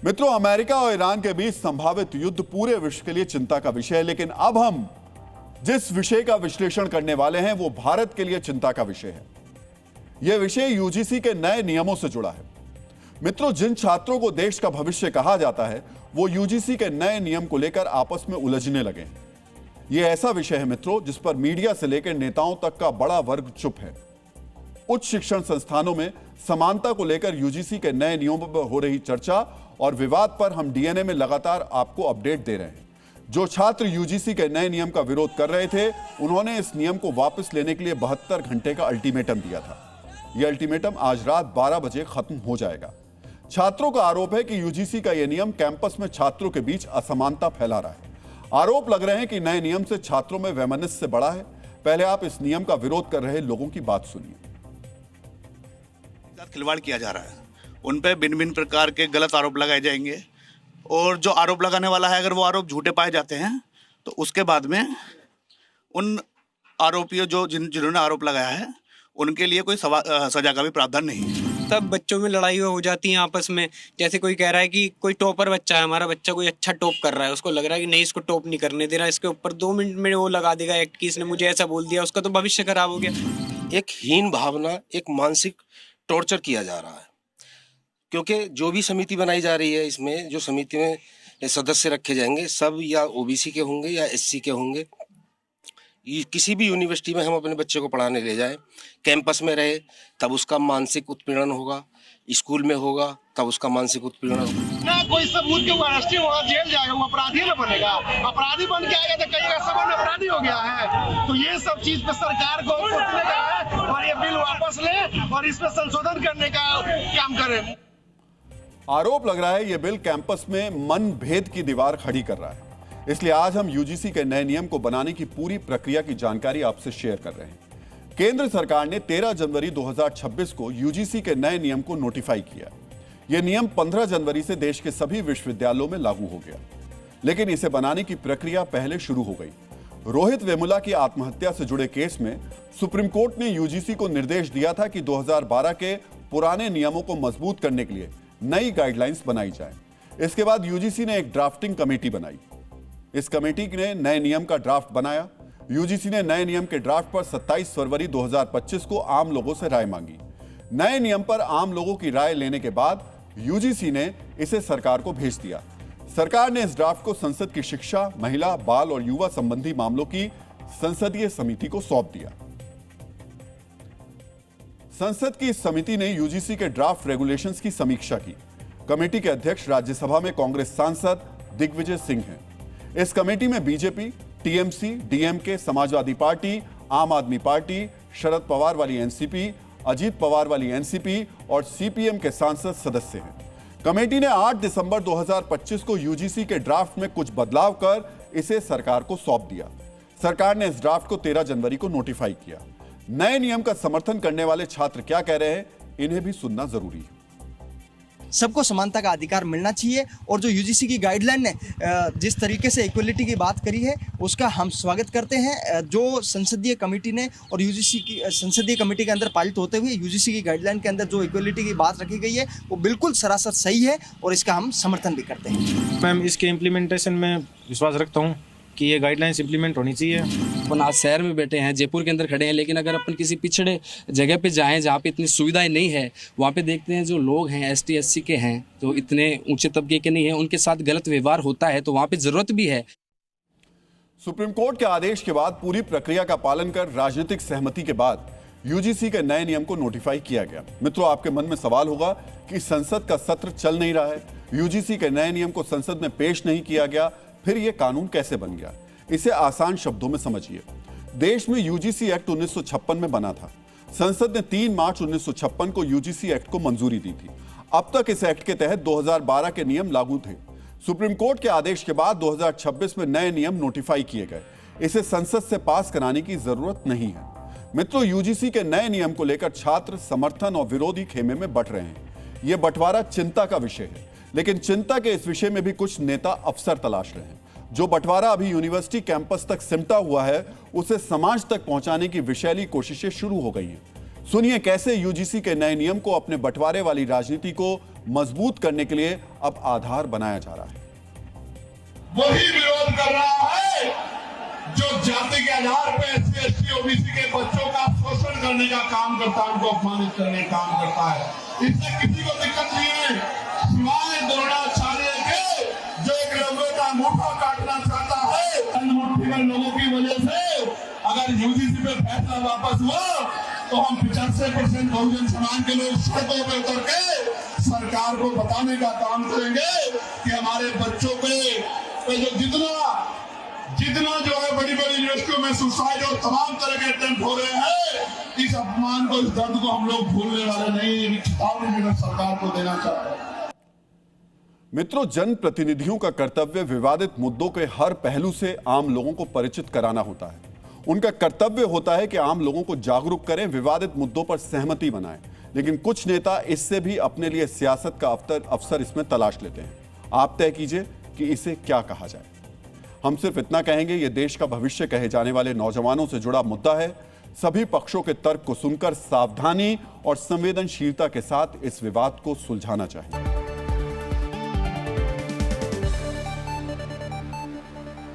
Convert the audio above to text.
मित्रों, अमेरिका और ईरान के बीच संभावित युद्ध पूरे विश्व के लिए चिंता का विषय है, लेकिन अब हम जिस विषय का विश्लेषण करने वाले हैं वो भारत के लिए चिंता का विषय है। यह विषय यूजीसी के नए नियमों से जुड़ा है। मित्रों, जिन छात्रों को देश का भविष्य कहा जाता है वो यूजीसी के नए नियम को लेकर आपस में उलझने लगे हैं। यह ऐसा विषय है मित्रों जिस पर मीडिया से लेकर नेताओं तक का बड़ा वर्ग चुप है। उच्च शिक्षण संस्थानों में समानता को लेकर यूजीसी के नए नियमों पर हो रही चर्चा और विवाद पर हम डीएनए में लगातार आपको अपडेट दे रहे हैं। जो छात्र यूजीसी के नए नियम का विरोध कर रहे थे, उन्होंने इस नियम को वापस लेने के लिए 72 घंटे का अल्टीमेटम दिया था। यह अल्टीमेटम आज रात 12 बजे खत्म हो जाएगा। छात्रों का आरोप है कि यूजीसी का यह नियम कैंपस में छात्रों के बीच असमानता फैला रहा है। आरोप लग रहे हैं कि नए नियम से छात्रों में वैमनस्य बढ़ा है। पहले आप इस नियम का विरोध कर रहे लोगों की बात सुनिए। खिलवाड़ किया जा रहा है, उन पे भिन्न भिन्न प्रकार के गलत आरोप लगाए जाएंगे और जो आरोप लगाने वाला है अगर वो आरोप झूठे पाए जाते हैं तो उसके बाद में उन आरोपियों जिन्होंने आरोप लगाया है उनके लिए कोई सजा का भी प्रावधान नहीं है। तब बच्चों में लड़ाई हो जाती है आपस में। जैसे कोई कह रहा है कि कोई टॉपर बच्चा है, हमारा बच्चा कोई अच्छा टॉप कर रहा है, उसको लग रहा है कि नहीं इसको टॉप नहीं करने दे रहा, इसके ऊपर 2 मिनट में वो लगा देगा एक्ट की इसने मुझे ऐसा बोल दिया, उसका तो भविष्य खराब हो गया। एक हीन भावना, एक मानसिक टॉर्चर किया जा रहा है, क्योंकि जो भी समिति बनाई जा रही है इसमें जो समिति में सदस्य रखे जाएंगे सब या ओबीसी के होंगे या एससी के होंगे। किसी भी यूनिवर्सिटी में हम अपने बच्चे को पढ़ाने ले जाएं, कैंपस में रहे तब उसका मानसिक उत्पीड़न होगा, स्कूल में होगा तब उसका मानसिक उत्पीड़न होगा। ना कोई सबूत के अरेस्ट वहाँ जेल जाएगा, वो अपराधी ना बनेगा। अपराधी बन के आएगा तो कहेगा सबन अपराधी हो गया है। तो ये सब चीज पे सरकार को सोचने का है और ये बिल वापस ले और इसमें संशोधन करने का काम करे। आरोप लग रहा है यह बिल कैंपस में मनभेद की दीवार खड़ी कर रहा है। इसलिए आज हम यूजीसी के नए नियम को बनाने की पूरी प्रक्रिया की जानकारी आपसे शेयर कर रहे हैं। केंद्र सरकार ने 13 जनवरी 2026 को यूजीसी के नए नियम को नोटिफाई किया। यह नियम 15 जनवरी से देश के सभी विश्वविद्यालयों में लागू हो गया, लेकिन इसे बनाने की प्रक्रिया पहले शुरू हो गई। रोहित वेमुला की आत्महत्या से जुड़े केस में सुप्रीम कोर्ट ने यूजीसी को निर्देश दिया था कि 2012 के पुराने नियमों को मजबूत करने के लिए नई गाइडलाइंस बनाई जाए। इसके बाद यूजीसी ने एक ड्राफ्टिंग कमेटी बनाई। इस कमेटी ने नए नियम का ड्राफ्ट बनाया। यूजीसी ने नए नियम के ड्राफ्ट पर 27 फरवरी 2025 को आम लोगों से राय मांगी। नए नियम पर आम लोगों की राय लेने के बाद यूजीसी ने इसे सरकार को भेज दिया। सरकार ने इस ड्राफ्ट को संसद की शिक्षा, महिला, बाल और युवा संबंधी मामलों की संसदीय समिति को सौंप दिया। संसद की इस समिति ने यूजीसी के ड्राफ्ट रेगुलेशंस की समीक्षा की। कमेटी के अध्यक्ष राज्यसभा में कांग्रेस सांसद दिग्विजय सिंह हैं। इस कमेटी में BJP, TMC, DMK, Samajwadi party, आम आदमी पार्टी, शरद पवार वाली एनसीपी, अजीत पवार वाली एनसीपी और सीपीएम के सांसद सदस्य हैं। कमेटी ने 8 दिसंबर 2025 को यूजीसी के ड्राफ्ट में कुछ बदलाव कर इसे सरकार को सौंप दिया। सरकार ने इस ड्राफ्ट को 13 जनवरी को नोटिफाई किया। नए नियम का समर्थन करने वाले छात्र क्या कह रहे हैं, इन्हें भी सुनना जरूरी है। सबको समानता का अधिकार मिलना चाहिए और जो यूजीसी की गाइडलाइन ने जिस तरीके से इक्वलिटी की बात करी है उसका हम स्वागत करते हैं। जो संसदीय कमेटी ने और यूजीसी की संसदीय कमेटी के अंदर पालित होते हुए यूजीसी की गाइडलाइन के अंदर जो इक्वलिटी की बात रखी गई है वो बिल्कुल सरासर सही है और इसका हम समर्थन भी करते हैं। मैम, इसके इम्प्लीमेंटेशन में विश्वास रखता हूँ कि ये गाइडलाइंस इंप्लीमेंट होनी चाहिए। अपन आज शहर में बैठे हैं, जयपुर के अंदर खड़े हैं, लेकिन अगर अपन किसी पिछड़े जगह पे जाएं जहाँ पे इतनी सुविधाएं नहीं है, वहाँ पे देखते हैं जो लोग हैं एसटी एससी के हैं जो इतने ऊंचे तबके के नहीं हैं, उनके साथ गलत व्यवहार होता है, तो वहाँ पे जरूरत भी है। सुप्रीम कोर्ट के आदेश के बाद पूरी प्रक्रिया का पालन कर राजनीतिक सहमति के बाद यूजीसी के नए नियम को नोटिफाई किया गया। मित्रों, आपके मन में सवाल होगा कि संसद का सत्र चल नहीं रहा है, यूजीसी के नए नियम को संसद में पेश नहीं किया गया, फिर यह कानून कैसे बन गया? इसे आसान शब्दों में समझिए। देश में यूजीसी एक्ट 1956 में बना था। संसद ने 3 मार्च 1956 को यूजीसी एक्ट को मंजूरी दी थी। अब तक इस एक्ट के तहत 2012 के नियम लागू थे। सुप्रीम कोर्ट के आदेश के बाद 2026 में नए नियम नोटिफाई किए गए। इसे संसद से पास कराने की जरूरत नहीं है। मित्रों, यूजीसी के नए नियम को लेकर छात्र समर्थन और विरोधी खेमे में बंट रहे हैं। यह बंटवारा चिंता का विषय है, लेकिन चिंता के इस विषय में भी कुछ नेता अवसर तलाश रहे हैं। जो बंटवारा अभी यूनिवर्सिटी कैंपस तक सिमटा हुआ है, उसे समाज तक पहुंचाने की विशैली कोशिशें शुरू हो गई हैं। सुनिए कैसे यूजीसी के नए नियम को अपने बंटवारे वाली राजनीति को मजबूत करने के लिए अब आधार बनाया जा रहा है। वही विरोध कर रहा है जो जाति के आधार पर एससी एसटी ओबीसी के बच्चों का शोषण करने का काम करता है, उनको अपमानित करने का काम करता है। इससे किसी को दिक्कत नहीं है, सिवाय द्रोणाचार्य के जो एक रंगों का अंगूठा काटना चाहता है। मुट्ठी भर लोगों की वजह से अगर यूजीसी पे फैसला वापस हुआ तो हम 85% बहुजन समाज के लोग सड़कों पे उतर के सरकार को बताने का काम करेंगे कि हमारे बच्चों पे जो जितना जो है बड़ी बड़ी यूनिवर्सिटियों में सुसाइड और तमाम तरह के अटेम्प्ट हो रहे हैं, इस अपमान को, इस दर्द को हम लोग भूलने वाले नहीं। चेतावनी मैं सरकार को देना चाहता हूं। मित्रों, जनप्रतिनिधियों का कर्तव्य विवादित मुद्दों के हर पहलू से आम लोगों को परिचित कराना होता है। उनका कर्तव्य होता है कि आम लोगों को जागरूक करें, विवादित मुद्दों पर सहमति बनाएं। लेकिन कुछ नेता इससे भी अपने लिए सियासत का अवसर इसमें तलाश लेते हैं। आप तय कीजिए कि इसे क्या कहा जाए। हम सिर्फ इतना कहेंगे, यह देश का भविष्य कहे जाने वाले नौजवानों से जुड़ा मुद्दा है। सभी पक्षों के तर्क को सुनकर सावधानी और संवेदनशीलता के साथ इस विवाद को सुलझाना चाहिए।